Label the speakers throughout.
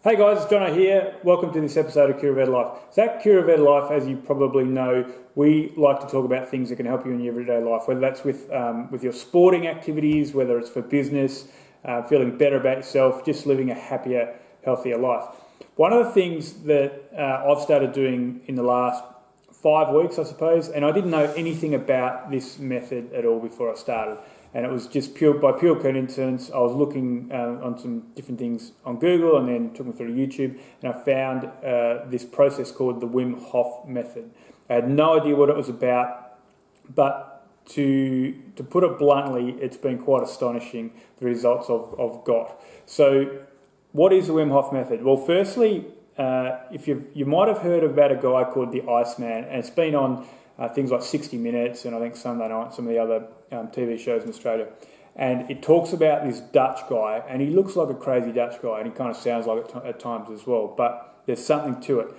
Speaker 1: Hey guys, it's Jono here. Welcome to this episode of Cure of Ed Life. So at Cure of Ed Life, as you probably know, we like to talk about things that can help you in your everyday life, whether that's with your sporting activities, whether it's for business, feeling better about yourself, just living a happier, healthier life. One of the things that I've started doing in the last 5 weeks, I suppose, and I didn't know anything about this method at all before I started. And it was just by pure coincidence. I was looking on some different things on Google and then took me through to YouTube, and I found this process called the Wim Hof Method. I had no idea what it was about, but to put it bluntly, it's been quite astonishing, the results I've got. So what is the Wim Hof Method? Well, firstly, if you might have heard about a guy called the Iceman, and it's been on things like 60 Minutes and I think Sunday Night, some of the other TV shows in Australia. And it talks about this Dutch guy, and he looks like a crazy Dutch guy, and he kind of sounds like it at times as well. But there's something to it.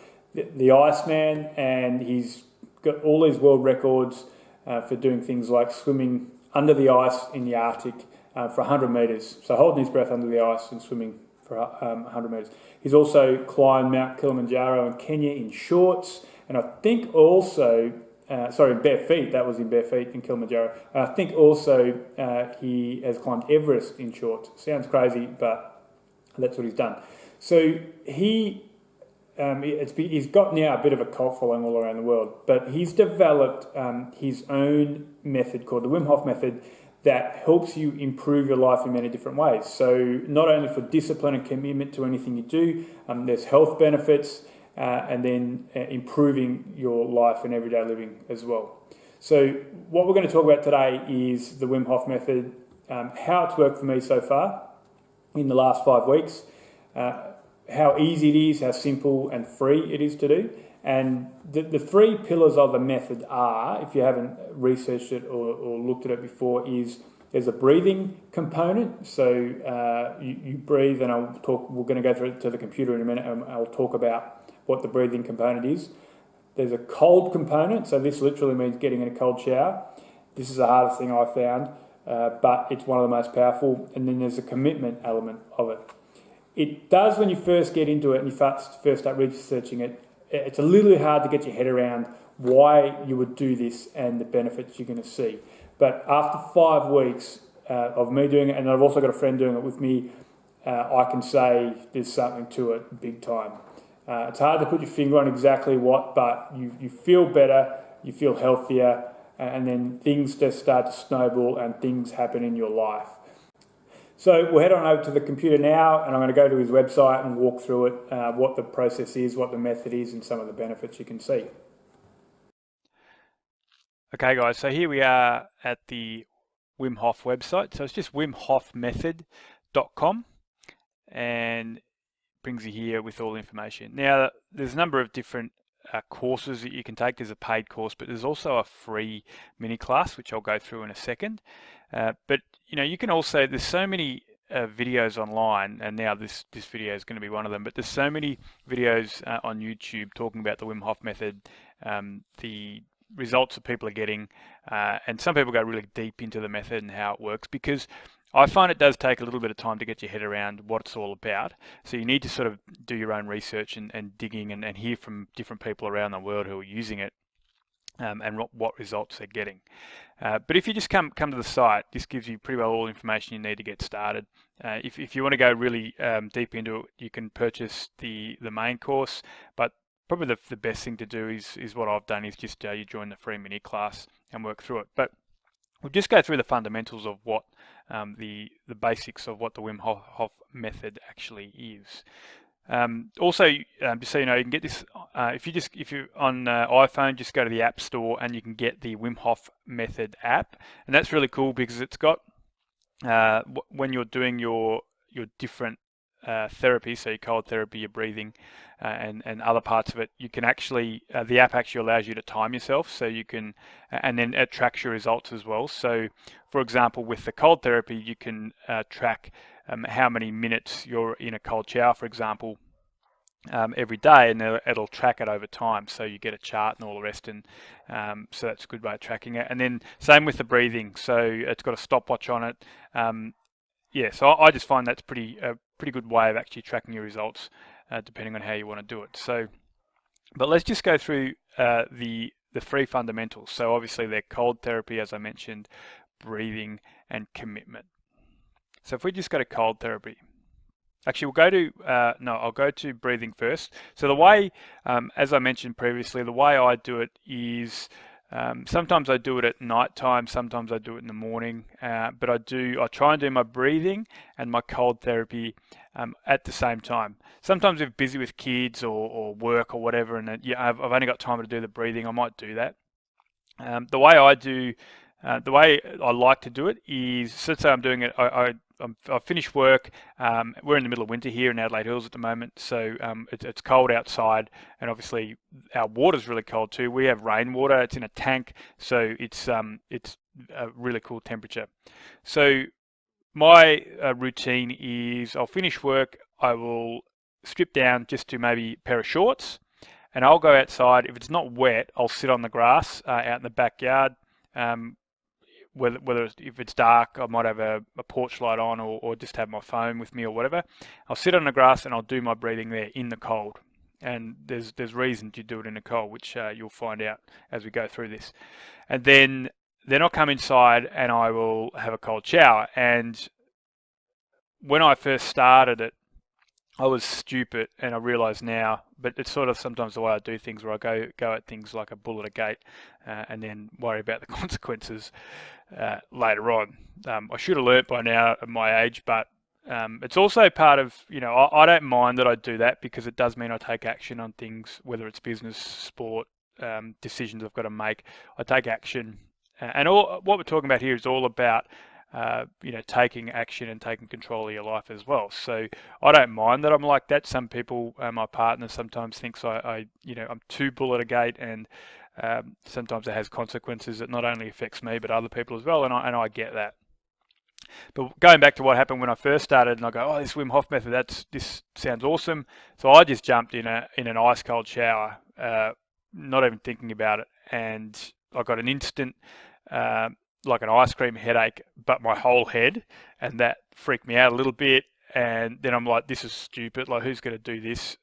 Speaker 1: The Iceman, and he's got all these world records for doing things like swimming under the ice in the Arctic for 100 metres. So holding his breath under the ice and swimming for 100 metres. He's also climbed Mount Kilimanjaro in Kenya in shorts, and I think also... in bare feet. That was in bare feet in Kilimanjaro. I think also he has climbed Everest in shorts. Sounds crazy, but that's what he's done. So he's got now a bit of a cult following all around the world, but he's developed his own method called the Wim Hof Method that helps you improve your life in many different ways. So not only for discipline and commitment to anything you do, there's health benefits, and then improving your life and everyday living as well. So what we're going to talk about today is the Wim Hof Method, how it's worked for me so far in the last 5 weeks, how easy it is, how simple and free it is to do. And the three pillars of the method are, if you haven't researched it or looked at it before, is there's a breathing component. So you breathe, and we're going to go through it to the computer in a minute, and I'll talk about what the breathing component is. There's a cold component, so this literally means getting in a cold shower. This is the hardest thing I found, but it's one of the most powerful. And then there's a commitment element of it. It does, when you first get into it and you first start researching it, it's a little bit hard to get your head around why you would do this and the benefits you're going to see. But after 5 weeks of me doing it, and I've also got a friend doing it with me, I can say there's something to it big time. It's hard to put your finger on exactly what, but you feel better, you feel healthier, and then things just start to snowball and things happen in your life. So we'll head on over to the computer now, and I'm going to go to his website and walk through it, what the process is, what the method is, and some of the benefits you can see.
Speaker 2: Okay guys, so here we are at the Wim Hof website. So it's just wimhofmethod.com, and brings you here with all the information. Now, there's a number of different courses that you can take. There's a paid course, but there's also a free mini class, which I'll go through in a second. But you can also, there's so many videos online, and now this video is going to be one of them, but there's so many videos on YouTube talking about the Wim Hof method, the results that people are getting, and some people go really deep into the method and how it works, because I find it does take a little bit of time to get your head around what it's all about. So you need to sort of do your own research and digging and hear from different people around the world who are using it, and what results they're getting. But if you just come to the site, this gives you pretty well all the information you need to get started. If you want to go really deep into it, you can purchase the main course, but probably the best thing to do is what I've done, is just you join the free mini class and work through it. But we'll just go through the fundamentals of what the basics of what the Wim Hof method actually is. Also, just so you know, you can get this if you're on iPhone, just go to the App Store and you can get the Wim Hof Method app, and that's really cool because it's got when you're doing your different therapy, so your cold therapy, your breathing, and other parts of it, you can actually, the app actually allows you to time yourself, so you can, and then it tracks your results as well. So for example, with the cold therapy, you can track how many minutes you're in a cold shower, for example, every day, and it'll track it over time, so you get a chart and all the rest, and so that's a good way of tracking it. And then same with the breathing, so it's got a stopwatch on it. Yeah, so I just find that's pretty good way of actually tracking your results depending on how you want to do it. So, but let's just go through the three fundamentals. So obviously they're cold therapy, as I mentioned, breathing, and commitment. So if we just go to cold therapy, actually we'll go to, I'll go to breathing first. So the way, as I mentioned previously, the way I do it is, sometimes I do it at night time, sometimes I do it in the morning, but I try and do my breathing and my cold therapy at the same time. Sometimes if busy with kids or work or whatever, and I've only got time to do the breathing, I might do that. The way I like to do it is, so let's say I'm doing it, I've finished work. We're in the middle of winter here in Adelaide Hills at the moment, so it's cold outside, and obviously our water's really cold too. We have rainwater. It's in a tank, so it's a really cool temperature. So my routine is, I'll finish work. I will strip down just to maybe a pair of shorts, and I'll go outside. If it's not wet, I'll sit on the grass out in the backyard. If it's dark, I might have a porch light on, or just have my phone with me or whatever. I'll sit on the grass and I'll do my breathing there in the cold. And there's reason to do it in the cold, which you'll find out as we go through this. And then I'll come inside and I will have a cold shower. And when I first started it, I was stupid, and I realise now, but it's sort of sometimes the way I do things, where I go at things like a bull at a gate, and then worry about the consequences later on. I should have learnt by now at my age, but it's also part of, I don't mind that I do that, because it does mean I take action on things, whether it's business, sport, decisions I've got to make. I take action, and what we're talking about here is all about taking action and taking control of your life as well. So I don't mind that I'm like that. Some people, my partner sometimes thinks I'm too bull at a gate, and sometimes it has consequences that not only affects me but other people as well, and I get that. But going back to what happened when I first started, and I go, this Wim Hof method, this sounds awesome. So I just jumped in an ice cold shower, not even thinking about it, and I got an instant like an ice cream headache, but my whole head, and that freaked me out a little bit. And then I'm like, this is stupid. Like, who's going to do this?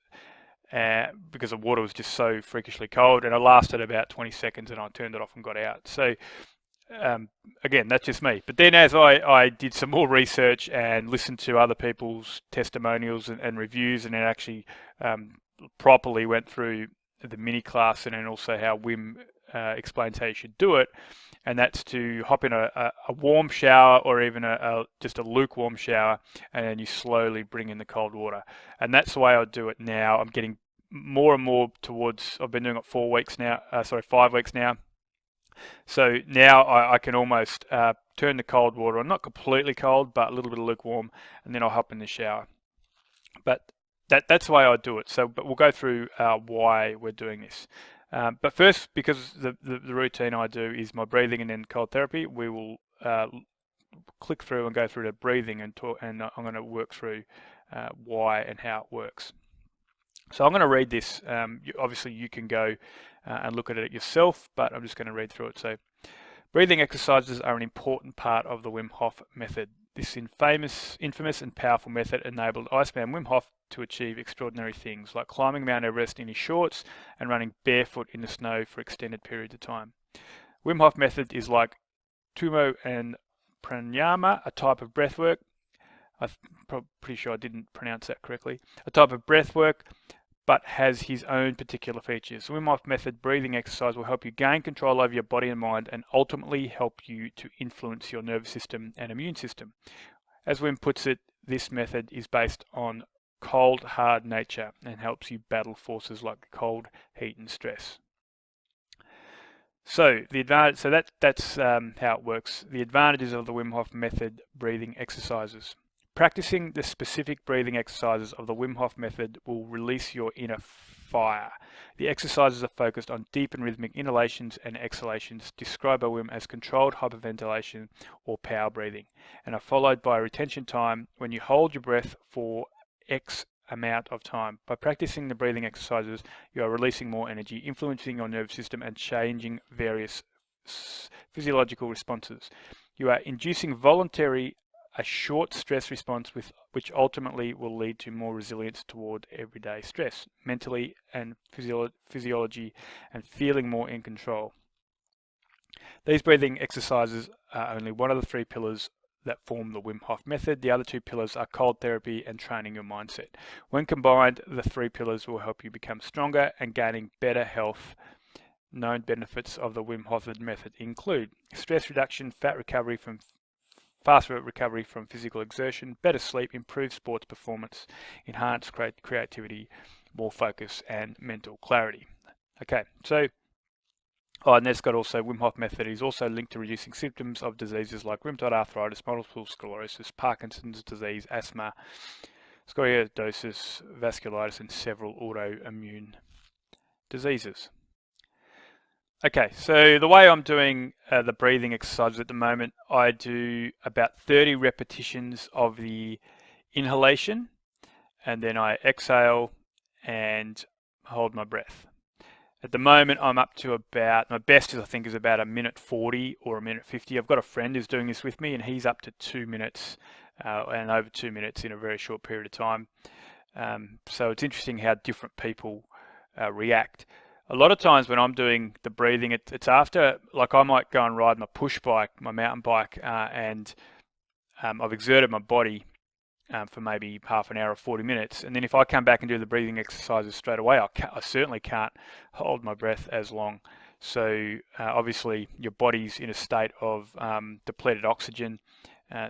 Speaker 2: Because the water was just so freakishly cold, and I lasted about 20 seconds, and I turned it off and got out. So again, that's just me. But then as I did some more research and listened to other people's testimonials and reviews, and then actually properly went through the mini class, and then also how Wim explains how you should do it, and that's to hop in a warm shower, or even just a lukewarm shower, and then you slowly bring in the cold water. And that's the way I do it now. I'm getting more and more towards, I've been doing it 5 weeks now. So now I can almost turn the cold water on, not completely cold, but a little bit of lukewarm, and then I'll hop in the shower. But that's the way I do it. But we'll go through why we're doing this. But first, because the routine I do is my breathing and then cold therapy, we will click through and go through the breathing and I'm going to work through why and how it works. So I'm going to read this. Obviously, you can go and look at it yourself, but I'm just going to read through it. So, breathing exercises are an important part of the Wim Hof method. This infamous and powerful method enabled Iceman Wim Hof to achieve extraordinary things, like climbing Mount Everest in his shorts and running barefoot in the snow for extended periods of time. Wim Hof method is like Tumo and Pranayama, a type of breathwork. I'm pretty sure I didn't pronounce that correctly. A type of breathwork, but has his own particular features. Wim Hof method breathing exercise will help you gain control over your body and mind, and ultimately help you to influence your nervous system and immune system. As Wim puts it, this method is based on cold, hard nature and helps you battle forces like cold, heat, and stress. So that's how it works. The advantages of the Wim Hof method breathing exercises. Practicing the specific breathing exercises of the Wim Hof method will release your inner fire. The exercises are focused on deep and rhythmic inhalations and exhalations, described by Wim as controlled hyperventilation or power breathing, and are followed by a retention time when you hold your breath for X amount of time. By practicing the breathing exercises, you are releasing more energy, influencing your nervous system, and changing various physiological responses. You are inducing voluntary a short stress response which ultimately will lead to more resilience toward everyday stress, mentally and physiology, and feeling more in control. These breathing exercises are only one of the 3 pillars that form the Wim Hof method. The other 2 pillars are cold therapy and training your mindset. When combined, the 3 pillars will help you become stronger and gaining better health. Known benefits of the Wim Hof method include stress reduction, faster recovery from physical exertion, better sleep, improved sports performance, enhanced creativity, more focus, and mental clarity. Okay, so and that's got also Wim Hof method is also linked to reducing symptoms of diseases like rheumatoid arthritis, multiple sclerosis, Parkinson's disease, asthma, scoliosis, vasculitis, and several autoimmune diseases. Okay, so the way I'm doing the breathing exercises at the moment, I do about 30 repetitions of the inhalation, and then I exhale and hold my breath. At the moment, I'm up to about, my best I think is about 1:40 or 1:50. I've got a friend who's doing this with me, and he's up to 2 minutes and over 2 minutes in a very short period of time. So it's interesting how different people react. A lot of times when I'm doing the breathing, it's after, like I might go and ride my push bike, my mountain bike, and I've exerted my body for maybe half an hour or 40 minutes. And then if I come back and do the breathing exercises straight away, I certainly can't hold my breath as long. So obviously your body's in a state of depleted oxygen,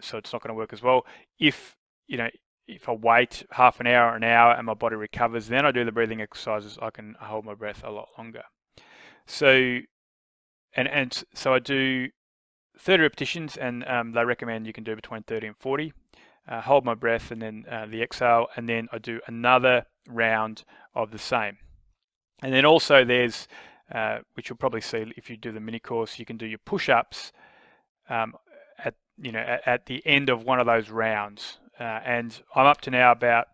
Speaker 2: so it's not going to work as well. If I wait half an hour, and my body recovers, then I do the breathing exercises, I can hold my breath a lot longer. So, so I do 30 repetitions, and they recommend you can do between 30 and 40. Hold my breath, and then the exhale, and then I do another round of the same. And then also there's, which you'll probably see if you do the mini course, you can do your push-ups at the end of one of those rounds. And I'm up to now about,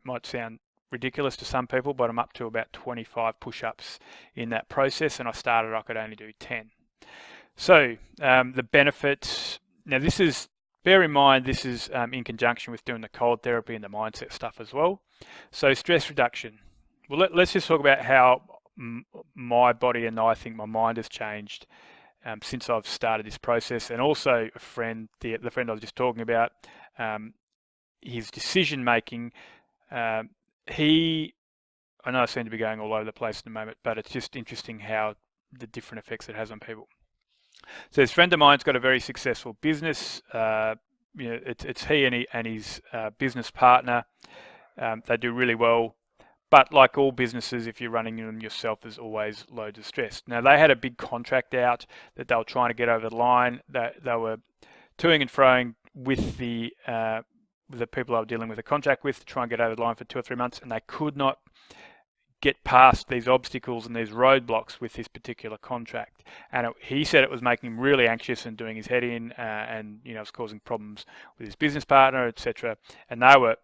Speaker 2: might sound ridiculous to some people, but I'm up to about 25 push-ups in that process, and I could only do 10. So the benefits, now this is, bear in mind, this is in conjunction with doing the cold therapy and the mindset stuff as well. So stress reduction. Well, let's just talk about how my body and I think my mind has changed since I've started this process. And also a friend, the friend I was just talking about, his decision making, I know I seem to be going all over the place at the moment, but it's just interesting how the different effects it has on people. So this friend of mine's got a very successful business. It's he and his business partner. They do really well, but like all businesses, if you're running them yourself, there's always loads of stress. Now they had a big contract out that they were trying to get over the line. They were toing and froing with the people I were dealing with a contract with to try and get over the line for 2 or 3 months, and they could not get past these obstacles and these roadblocks with this particular contract. And he said it was making him really anxious and doing his head in, and it was causing problems with his business partner, etc. And they were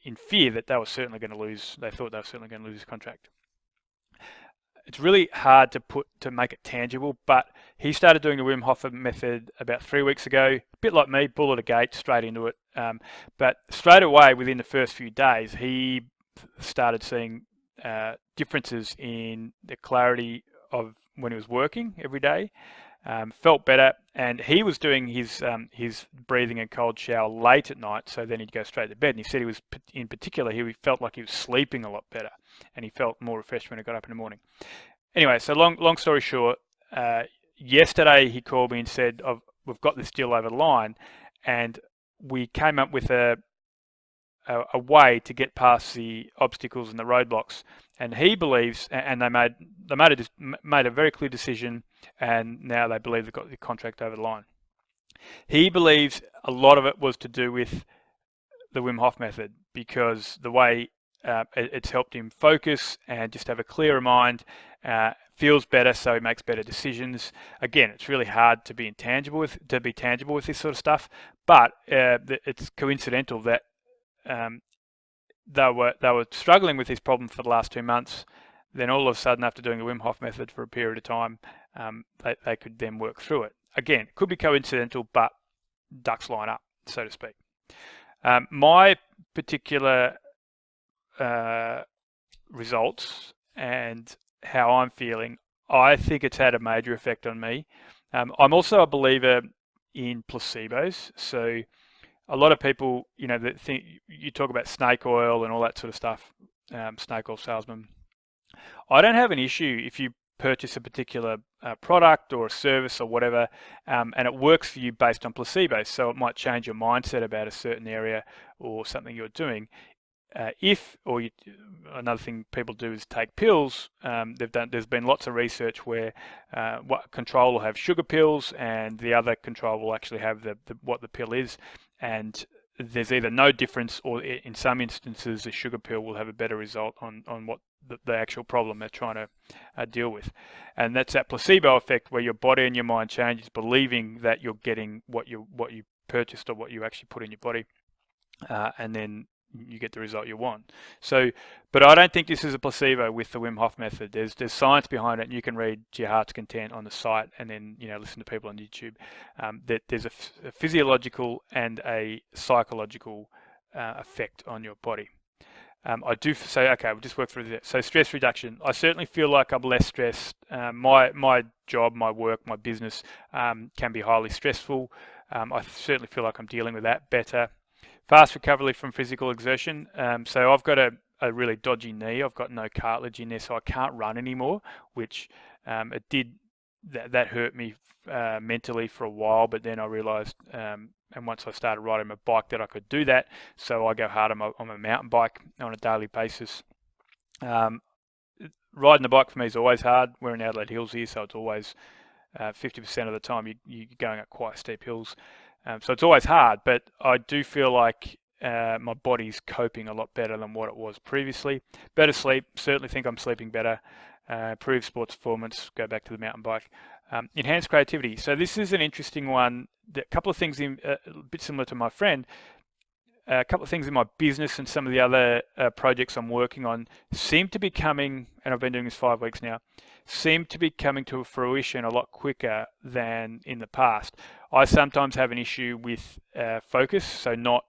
Speaker 2: in fear that they were certainly going to lose. They thought they were certainly going to lose his contract. It's really hard to make it tangible, but he started doing the Wim Hof method about 3 weeks ago. A bit like me, bull at a gate, straight into it. But straight away, within the first few days, he started seeing differences in the clarity of when he was working every day, felt better, and he was doing his breathing and cold shower late at night, so then he'd go straight to bed. And he said he felt like he was sleeping a lot better, and he felt more refreshed when he got up in the morning. Anyway, so long story short, yesterday he called me and said, we've got this deal over the line, and we came up with a way to get past the obstacles and the roadblocks. And he believes, and they made a very clear decision, and now they believe they've got the contract over the line. He believes a lot of it was to do with the Wim Hof method, because the way it's helped him focus and just have a clearer mind, feels better, so he makes better decisions. Again, it's really hard to be tangible with this sort of stuff, but it's coincidental that they were struggling with this problem for the last 2 months. Then all of a sudden, after doing the Wim Hof method for a period of time, they could then work through it. Again, could be coincidental, but ducks line up, so to speak. My particular results and how I'm feeling, I think it's had a major effect on me. I'm also a believer in placebos. So a lot of people, that think you talk about snake oil and all that sort of stuff, snake oil salesman. I don't have an issue if you purchase a particular product or a service or whatever, and it works for you based on placebos. So it might change your mindset about a certain area or something you're doing. Another thing people do is take pills. There's been lots of research where what control will have sugar pills, and the other control will actually have what the pill is, and there's either no difference, or in some instances, the sugar pill will have a better result on what the actual problem they're trying to deal with. And that's that placebo effect where your body and your mind changes, believing that you're getting what you purchased or what you actually put in your body, and then you get the result you want. So, but I don't think this is a placebo with the Wim Hof method. There's science behind it, and you can read to your heart's content on the site, and then listen to people on YouTube. That there's a physiological and a psychological effect on your body. I do say, okay, we'll just work through this. So stress reduction. I certainly feel like I'm less stressed. My job, my work, my business can be highly stressful. I certainly feel like I'm dealing with that better. Fast recovery from physical exertion. So I've got a really dodgy knee. I've got no cartilage in there, so I can't run anymore, which that hurt me mentally for a while. But then I realised, and once I started riding my bike, that I could do that. So I go hard on my mountain bike on a daily basis. Riding the bike for me is always hard. We're in Adelaide Hills here, so it's always 50% of the time you're going up quite steep hills. So it's always hard, but I do feel like my body's coping a lot better than what it was previously. Better sleep, certainly think I'm sleeping better. Improved sports performance, go back to the mountain bike. Enhanced creativity. So this is an interesting one. A couple of things a bit similar to my friend. A couple of things in my business and some of the other projects I'm working on seem to be coming, and I've been doing this 5 weeks now, seem to be coming to fruition a lot quicker than in the past. I sometimes have an issue with focus, so not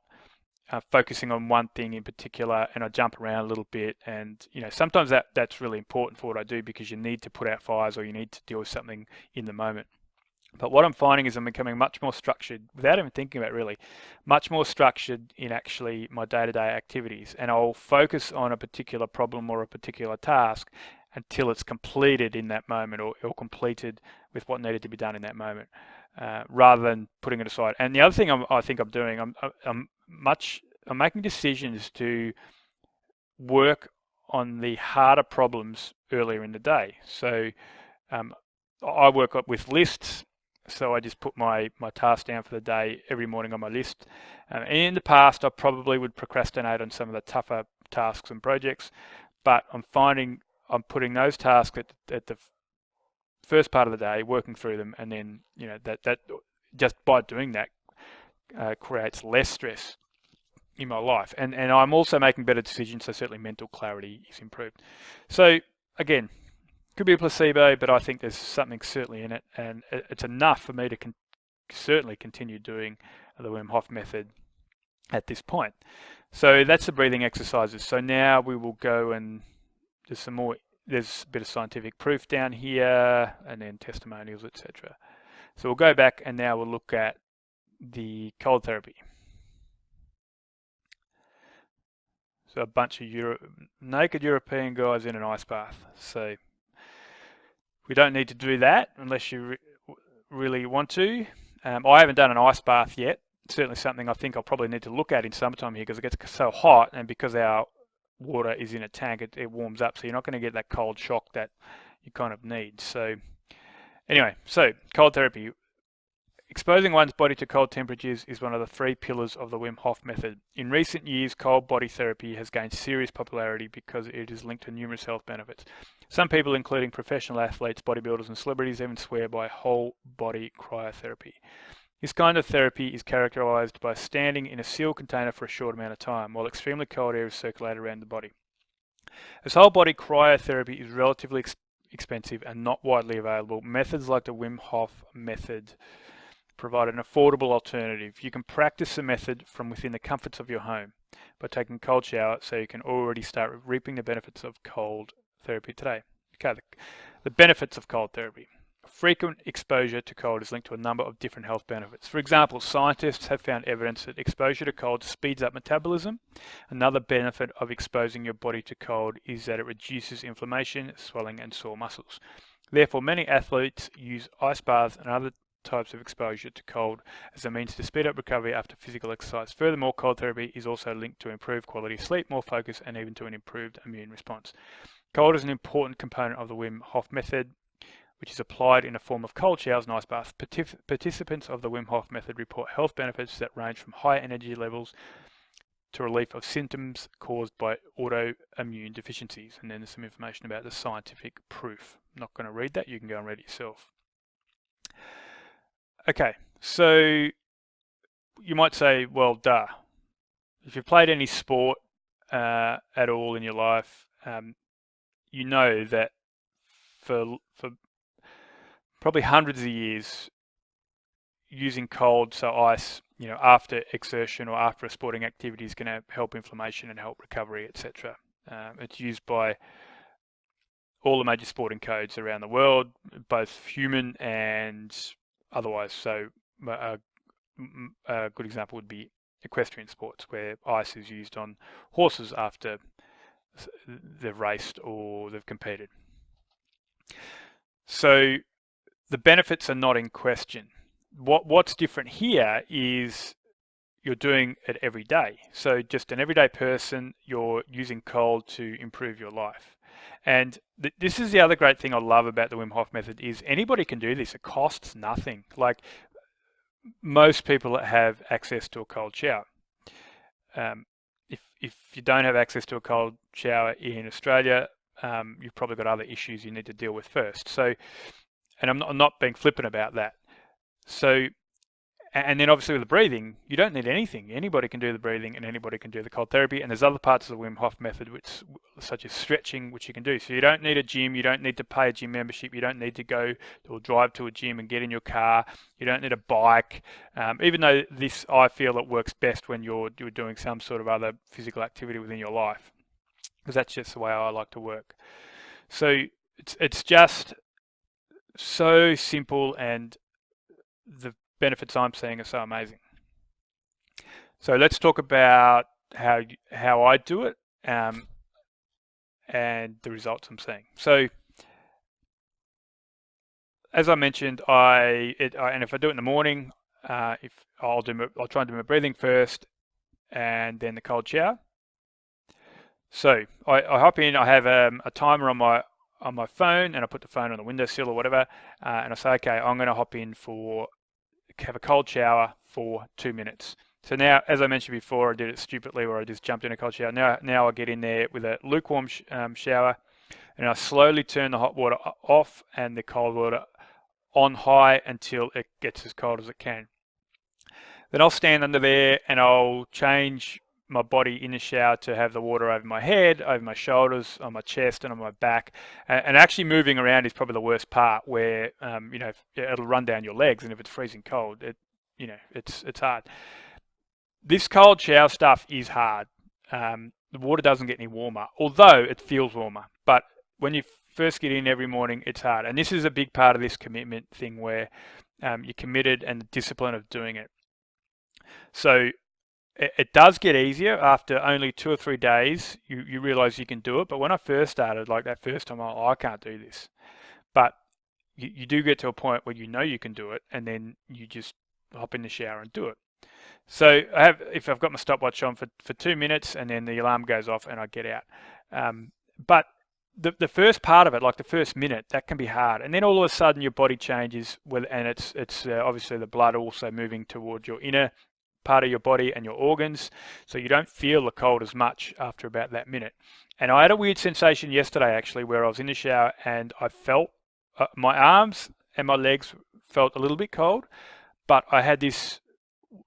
Speaker 2: focusing on one thing in particular, and I jump around a little bit, and sometimes that's really important for what I do, because you need to put out fires or you need to deal with something in the moment. But what I'm finding is I'm becoming much more structured, without even thinking about it really, much more structured in actually my day-to-day activities. And I'll focus on a particular problem or a particular task until it's completed in that moment, or completed with what needed to be done in that moment, rather than putting it aside. And the other thing I think I'm doing, I'm making decisions to work on the harder problems earlier in the day. So I work up with lists. So I just put my task down for the day every morning on my list. And in the past, I probably would procrastinate on some of the tougher tasks and projects, but I'm finding I'm putting those tasks at the first part of the day, working through them, and then that just by doing that creates less stress in my life. And I'm also making better decisions, so certainly mental clarity is improved. So again, could be a placebo, but I think there's something certainly in it, and it's enough for me to certainly continue doing the Wim Hof method at this point. So that's the breathing exercises. So now we will go and there's some more. There's a bit of scientific proof down here, and then testimonials, etc. So we'll go back, and now we'll look at the cold therapy. So a bunch of naked European guys in an ice bath. So we don't need to do that unless you really want to. I haven't done an ice bath yet. Certainly something I think I'll probably need to look at in summertime here, because it gets so hot, and because our water is in a tank, it warms up, so you're not going to get that cold shock that you kind of need. So anyway, so cold therapy. Exposing one's body to cold temperatures is one of the 3 pillars of the Wim Hof method. In recent years, cold body therapy has gained serious popularity because it is linked to numerous health benefits. Some people, including professional athletes, bodybuilders, and celebrities, even swear by whole body cryotherapy. This kind of therapy is characterized by standing in a sealed container for a short amount of time, while extremely cold air is circulated around the body. As whole body cryotherapy is relatively expensive and not widely available, methods like the Wim Hof method provide an affordable alternative. You can practice the method from within the comforts of your home by taking a cold shower, so you can already start reaping the benefits of cold therapy today. Okay, the benefits of cold therapy. Frequent exposure to cold is linked to a number of different health benefits. For example, scientists have found evidence that exposure to cold speeds up metabolism. Another benefit of exposing your body to cold is that it reduces inflammation, swelling, and sore muscles. Therefore, many athletes use ice baths and other types of exposure to cold as a means to speed up recovery after physical exercise. Furthermore, cold therapy is also linked to improved quality of sleep, more focus, and even to an improved immune response. Cold is an important component of the Wim Hof Method, which is applied in the form of cold showers and ice baths. Participants of the Wim Hof Method report health benefits that range from high energy levels to relief of symptoms caused by autoimmune deficiencies. And then there's some information about the scientific proof. I'm not going to read that. You can go and read it yourself. Okay, so you might say, well, duh. If you've played any sport at all in your life, you know that for probably hundreds of years, using cold, so ice, after exertion or after a sporting activity is going to help inflammation and help recovery, etc. It's used by all the major sporting codes around the world, both human and otherwise. So a good example would be equestrian sports, where ice is used on horses after they've raced or they've competed. So the benefits are not in question. What's different here is you're doing it every day. So just an everyday person, you're using cold to improve your life. And this is the other great thing I love about the Wim Hof Method is anybody can do this. It costs nothing. Like most people have access to a cold shower. If you don't have access to a cold shower in Australia, you've probably got other issues you need to deal with first. So, and I'm not being flippant about that. So, and then obviously with the breathing, you don't need anything. Anybody can do the breathing and anybody can do the cold therapy. And there's other parts of the Wim Hof Method, such as stretching, which you can do. So you don't need a gym. You don't need to pay a gym membership. You don't need to go or drive to a gym and get in your car. You don't need a bike. Even though this, I feel it works best when you're doing some sort of other physical activity within your life, because that's just the way I like to work. So it's just so simple, and the benefits I'm seeing are so amazing. So let's talk about how I do it and the results I'm seeing. So as I mentioned, and if I do it in the morning, I'll try and do my breathing first, and then the cold shower. So I hop in. I have a timer on my phone, and I put the phone on the windowsill or whatever, and I say, okay, I'm going to hop in have a cold shower for 2 minutes. So now, as I mentioned before, I did it stupidly where I just jumped in a cold shower. Now I get in there with a lukewarm shower, and I slowly turn the hot water off and the cold water on high until it gets as cold as it can. Then I'll stand under there and I'll change my body in the shower to have the water over my head, over my shoulders, on my chest, and on my back. And actually moving around is probably the worst part, where it'll run down your legs, and if it's freezing cold, it's hard. This cold shower stuff is hard. The water doesn't get any warmer, although it feels warmer. But when you first get in every morning, it's hard. And this is a big part of this commitment thing, where you're committed and the discipline of doing it. So it does get easier after only 2 or 3 days. You realize you can do it. But when I first started, like that first time, I can't do this. But you do get to a point where you know you can do it, and then you just hop in the shower and do it. So if I've got my stopwatch on for 2 minutes, and then the alarm goes off and I get out. But the first part of it, like the first minute, that can be hard. And then all of a sudden your body changes, and it's obviously the blood also moving towards your inner part of your body and your organs, so you don't feel the cold as much after about that minute. And I had a weird sensation yesterday, actually, where I was in the shower and I felt my arms and my legs felt a little bit cold, but I had this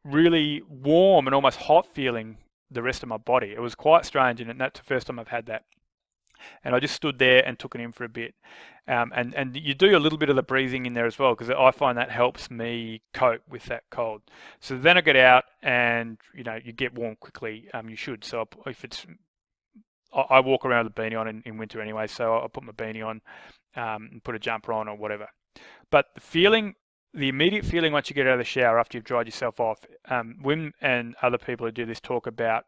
Speaker 2: really warm and almost hot feeling the rest of my body. It was quite strange, and that's the first time I've had that. And I just stood there and took it in for a bit. And you do a little bit of the breathing in there as well, because I find that helps me cope with that cold. So then I get out and, you get warm quickly. You should. So if it's, I walk around with a beanie on in winter anyway, so I put my beanie on and put a jumper on or whatever. But the immediate feeling once you get out of the shower after you've dried yourself off, Wim and other people who do this talk about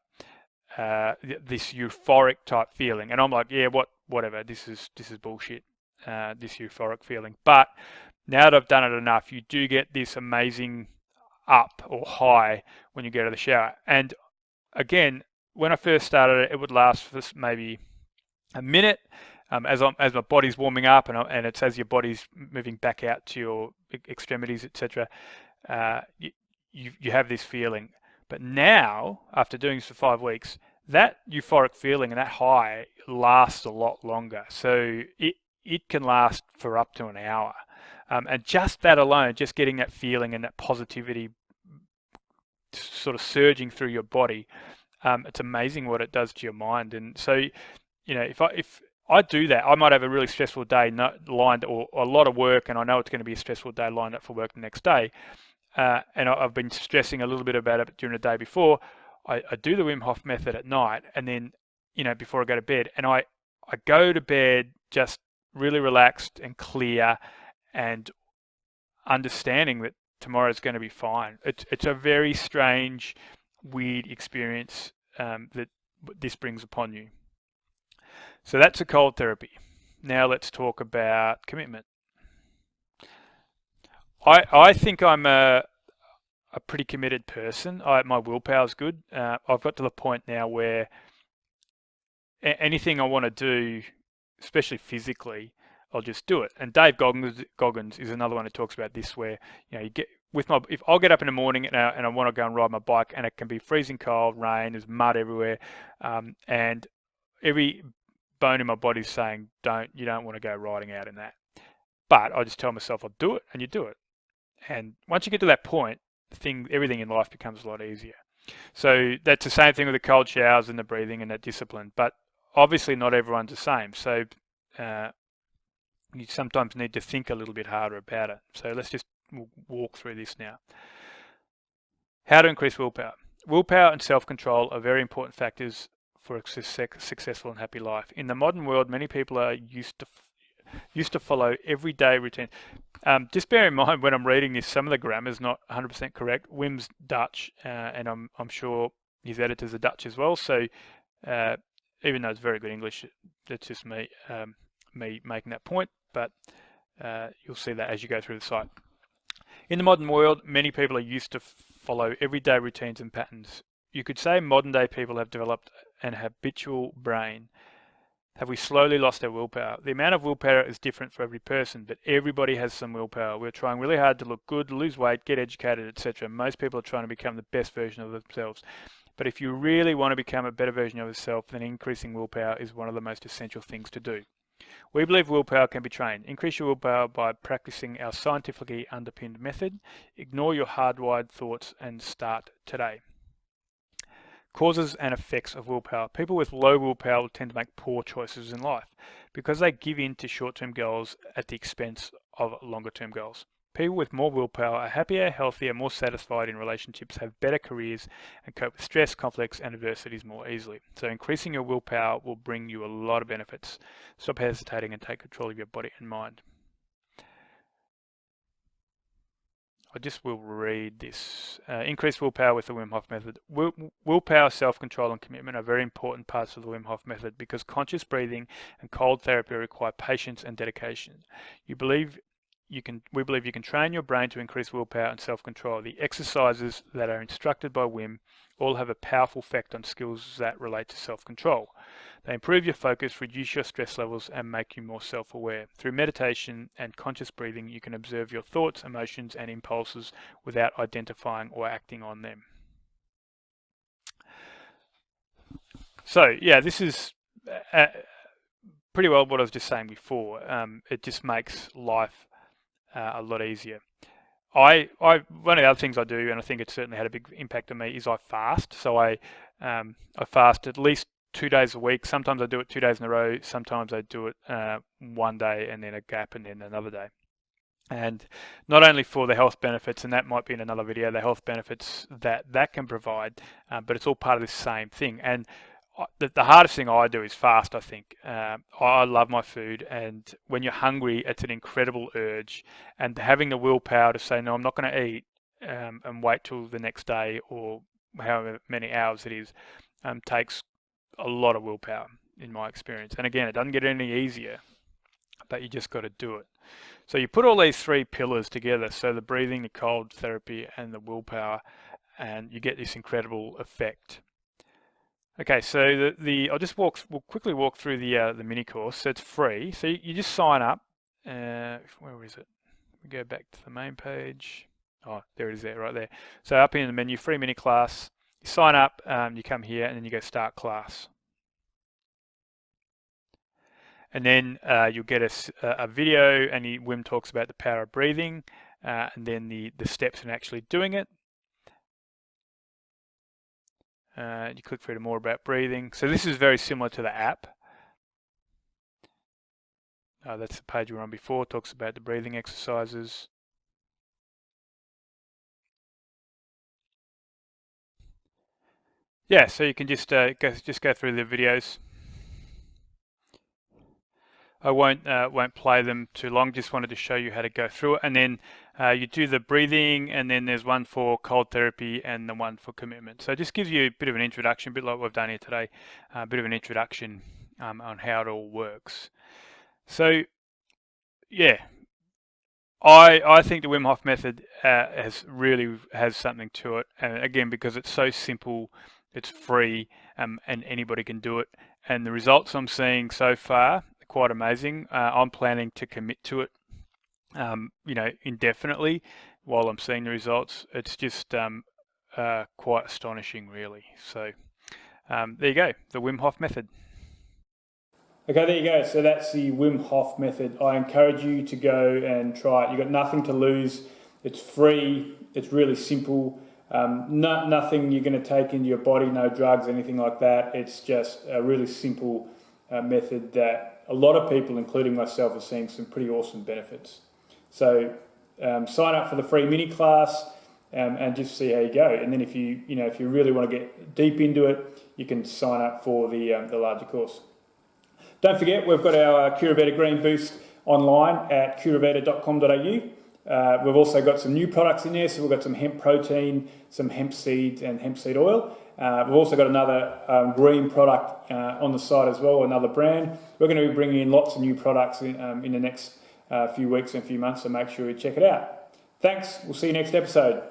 Speaker 2: this euphoric type feeling, and I'm like, yeah, whatever, this is bullshit, this euphoric feeling. But now that I've done it enough, you do get this amazing up or high when you get out of the shower. And again, when I first started it would last for maybe a minute. As my body's warming up, and it's as your body's moving back out to your extremities, etc. You have this feeling. But now, after doing this for 5 weeks, that euphoric feeling and that high lasts a lot longer. So it can last for up to an hour, and just that alone, just getting that feeling and that positivity sort of surging through your body, it's amazing what it does to your mind. And so, if I do that, I might have a really stressful day lined, or a lot of work, and I know it's going to be a stressful day lined up for work the next day. And I've been stressing a little bit about it during the day before. I do the Wim Hof method at night, and then, before I go to bed, and I go to bed just really relaxed and clear and understanding that tomorrow's going to be fine. It's a very strange, weird experience that this brings upon you. So that's a cold therapy. Now let's talk about commitment. I think I'm a pretty committed person. My willpower's good. I've got to the point now where anything I want to do, especially physically, I'll just do it. And Dave Goggins is another one who talks about this, where you get if I'll get up in the morning and I want to go and ride my bike, and it can be freezing cold, rain, there's mud everywhere, and every bone in my body's saying you don't want to go riding out in that. But I just tell myself I'll do it, and you do it. And once you get to that point, everything in life becomes a lot easier. So that's the same thing with the cold showers and the breathing and that discipline. But obviously not everyone's the same. So you sometimes need to think a little bit harder about it. So let's just walk through this now. How to increase willpower. Willpower and self-control are very important factors for a successful and happy life. In the modern world, many people are used to follow everyday routine. Just bear in mind when I'm reading this, some of the grammar is not 100% correct. Wim's Dutch, and I'm sure his editors are Dutch as well. So even though it's very good English, that's just me making that point. But you'll see that as you go through the site. In the modern world, many people are used to follow everyday routines and patterns. You could say modern day people have developed an habitual brain. Have we slowly lost our willpower? The amount of willpower is different for every person, but everybody has some willpower. We're trying really hard to look good, lose weight, get educated, etc. Most people are trying to become the best version of themselves. But if you really want to become a better version of yourself, then increasing willpower is one of the most essential things to do. We believe willpower can be trained. Increase your willpower by practicing our scientifically underpinned method. Ignore your hardwired thoughts and start today. Causes and effects of willpower. People with low willpower tend to make poor choices in life because they give in to short-term goals at the expense of longer-term goals. People with more willpower are happier, healthier, more satisfied in relationships, have better careers, and cope with stress, conflicts, and adversities more easily. So increasing your willpower will bring you a lot of benefits. Stop hesitating and take control of your body and mind. I just will read this. Increase willpower with the Wim Hof Method. Willpower, self-control, and commitment are very important parts of the Wim Hof Method because conscious breathing and cold therapy require patience and dedication. We believe you can train your brain to increase willpower and self-control. The exercises that are instructed by Wim all have a powerful effect on skills that relate to self-control. They improve your focus, reduce your stress levels, and make you more self-aware. Through meditation and conscious breathing, you can observe your thoughts, emotions, and impulses without identifying or acting on them. So, yeah, this is pretty well what I was just saying before. It just makes life a lot easier. One of the other things I do, and I think it certainly had a big impact on me, is I fast. So I fast at least 2 days a week. Sometimes I do it 2 days in a row. Sometimes I do it one day and then a gap and then another day. And not only for the health benefits, and that might be in another video, the health benefits that can provide, but it's all part of this same thing. And the hardest thing I do is fast, I think. I love my food, and when you're hungry, it's an incredible urge. And having the willpower to say, no, I'm not going to eat, and wait till the next day or however many hours it is, takes a lot of willpower in my experience. And again, it doesn't get any easier, but you just got to do it. So you put all these three pillars together, so the breathing, the cold therapy, and the willpower, and you get this incredible effect. Okay, so we'll quickly walk through the mini course. So it's free. So you just sign up. Where is it? We go back to the main page. Oh, there it is, there, right there. So up in the menu, free mini class. You sign up. You come here, and then you go start class. And then you'll get a video, and Wim talks about the power of breathing, and then the steps in actually doing it. You click through to more about breathing. So this is very similar to the app. That's the page we were on before. Talks about the breathing exercises. Yeah, so you can just go through the videos. I won't play them too long. Just wanted to show you how to go through it, and then you do the breathing, and then there's one for cold therapy and the one for commitment. So it just gives you a bit of an introduction, a bit like we've done here today, a bit of an introduction on how it all works. So yeah, I think the Wim Hof method has something to it, and again, because it's so simple, it's free, and anybody can do it. And the results I'm seeing so far, quite amazing. I'm planning to commit to it, indefinitely while I'm seeing the results. It's just quite astonishing, really. So there you go, the Wim Hof method.
Speaker 1: Okay, there you go. So that's the Wim Hof method. I encourage you to go and try it. You've got nothing to lose. It's free. It's really simple. Nothing you're going to take into your body, no drugs, anything like that. It's just a really simple method that a lot of people, including myself, are seeing some pretty awesome benefits. So sign up for the free mini class and just see how you go. And then if you really want to get deep into it, you can sign up for the larger course. Don't forget, we've got our Cura Better Green Boost online at curabetter.com.au. We've also got some new products in there. So we've got some hemp protein, some hemp seeds, and hemp seed oil. We've also got another green product on the site as well, another brand. We're going to be bringing in lots of new products in the next few weeks and few months, so make sure you check it out. Thanks. We'll see you next episode.